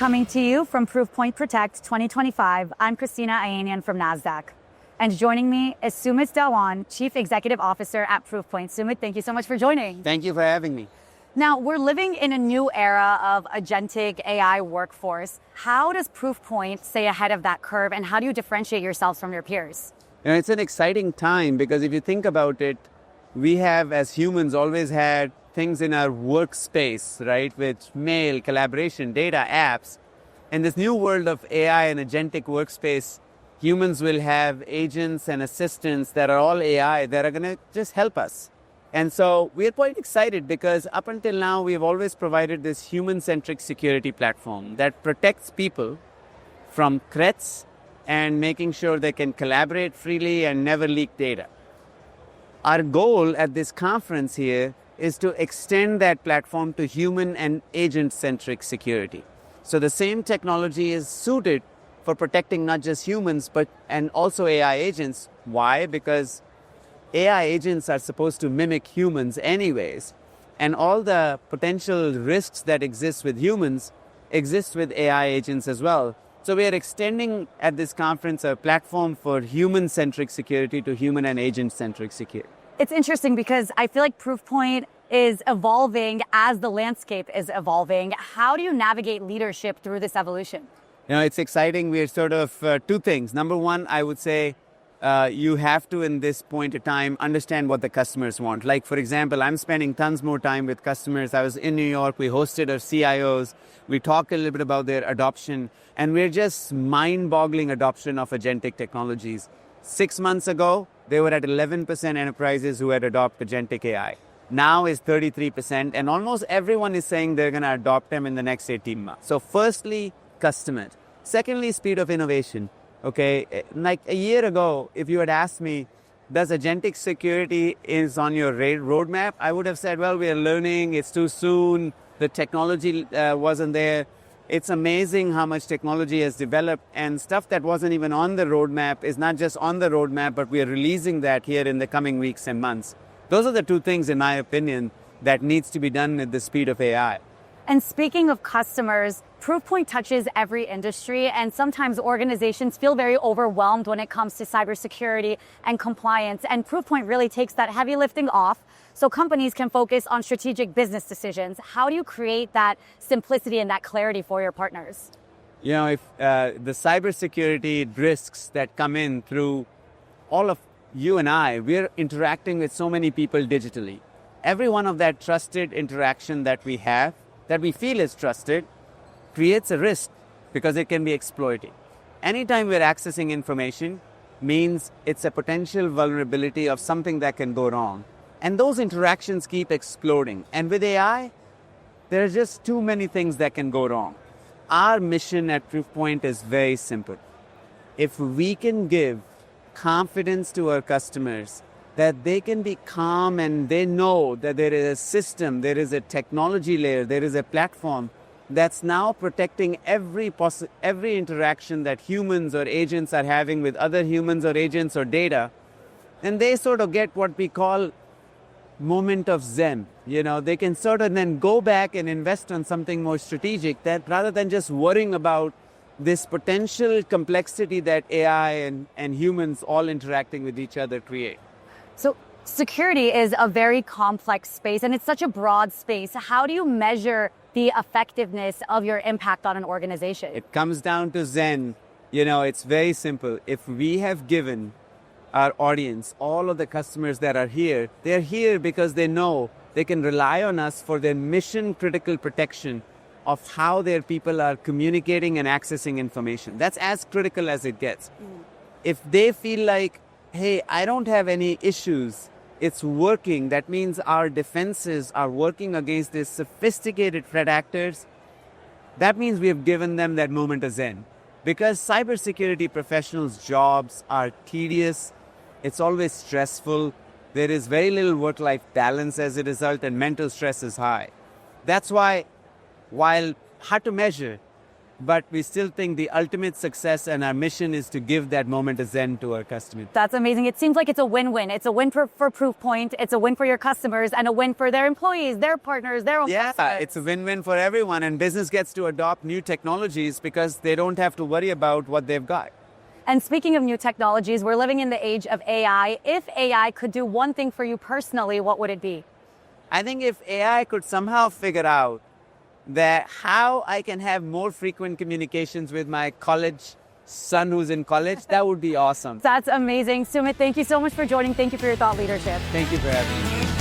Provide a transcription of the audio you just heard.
Coming to you from Proofpoint Protect 2025, I'm Kristina Ayanian from Nasdaq. And joining me is Sumit Dhawan, Chief Executive Officer at Proofpoint. Sumit, thank you so much for joining. Thank you for having me. Now, we're living in a new era of agentic AI workforce. How does Proofpoint stay ahead of that curve, and how do you differentiate yourselves from your peers? It's an exciting time because if you think about it, we have, as humans, always had things in our workspace, right, with mail, collaboration, data, apps. In this new world of AI and agentic workspace, humans will have agents and assistants that are all AI that are going to just help us. And so we're quite excited because up until now, we've always provided this human-centric security platform that protects people from threats and making sure they can collaborate freely and never leak data. Our goal at this conference here is to extend that platform to human and agent-centric security. So the same technology is suited for protecting not just humans, and also AI agents. Why? Because AI agents are supposed to mimic humans anyways, and all the potential risks that exist with humans exist with AI agents as well. So we are extending at this conference a platform for human-centric security to human and agent-centric security. It's interesting because I feel like Proofpoint is evolving as the landscape is evolving. How do you navigate leadership through this evolution? It's exciting. We're sort of two things. Number one, I would say you have to, in this point of time, understand what the customers want. Like, for example, I'm spending tons more time with customers. I was in New York. We hosted our CIOs. We talked a little bit about their adoption. And we're just mind-boggling adoption of agentic technologies. 6 months ago, they were at 11% enterprises who had adopted agentic AI. Now is 33%. And almost everyone is saying they're going to adopt them in the next 18 months. So firstly, customers. Secondly, speed of innovation. Okay, like a year ago, if you had asked me, does agentic security is on your roadmap? I would have said, well, we are learning, it's too soon, the technology wasn't there. It's amazing how much technology has developed, and stuff that wasn't even on the roadmap is not just on the roadmap, but we are releasing that here in the coming weeks and months. Those are the two things, in my opinion, that needs to be done at the speed of AI. And speaking of customers, Proofpoint touches every industry, and sometimes organizations feel very overwhelmed when it comes to cybersecurity and compliance. And Proofpoint really takes that heavy lifting off so companies can focus on strategic business decisions. How do you create that simplicity and that clarity for your partners? If the cybersecurity risks that come in through all of you and I, we're interacting with so many people digitally. Every one of that trusted interaction that we have, that we feel is trusted, creates a risk because it can be exploited. Anytime we're accessing information means it's a potential vulnerability of something that can go wrong. And those interactions keep exploding. And with AI, there are just too many things that can go wrong. Our mission at Proofpoint is very simple. If we can give confidence to our customers that they can be calm and they know that there is a system, there is a technology layer, there is a platform that's now protecting every interaction that humans or agents are having with other humans or agents or data, then they sort of get what we call moment of Zen. They can sort of then go back and invest on something more strategic, that rather than just worrying about this potential complexity that AI and humans all interacting with each other create. So security is a very complex space, and it's such a broad space. How do you measure the effectiveness of your impact on an organization? It comes down to Zen. It's very simple. If we have given our audience, all of the customers that are here, they're here because they know they can rely on us for their mission-critical protection of how their people are communicating and accessing information. That's as critical as it gets. If they feel like, hey, I don't have any issues, it's working, that means our defenses are working against these sophisticated threat actors, that means we have given them that moment of Zen. Because cybersecurity professionals' jobs are tedious, it's always stressful, there is very little work-life balance as a result, and mental stress is high. That's why, while hard to measure, but we still think the ultimate success and our mission is to give that moment of zen to our customers. That's amazing. It seems like it's a win-win. It's a win for Proofpoint, it's a win for your customers, and a win for their employees, their partners, their own customers. It's a win-win for everyone, and business gets to adopt new technologies because they don't have to worry about what they've got. And speaking of new technologies, we're living in the age of AI. If AI could do one thing for you personally, what would it be? I think if AI could somehow figure out that how I can have more frequent communications with my college son who's in college, that would be awesome. That's amazing. Sumit, thank you so much for joining. Thank you for your thought leadership. Thank you for having me.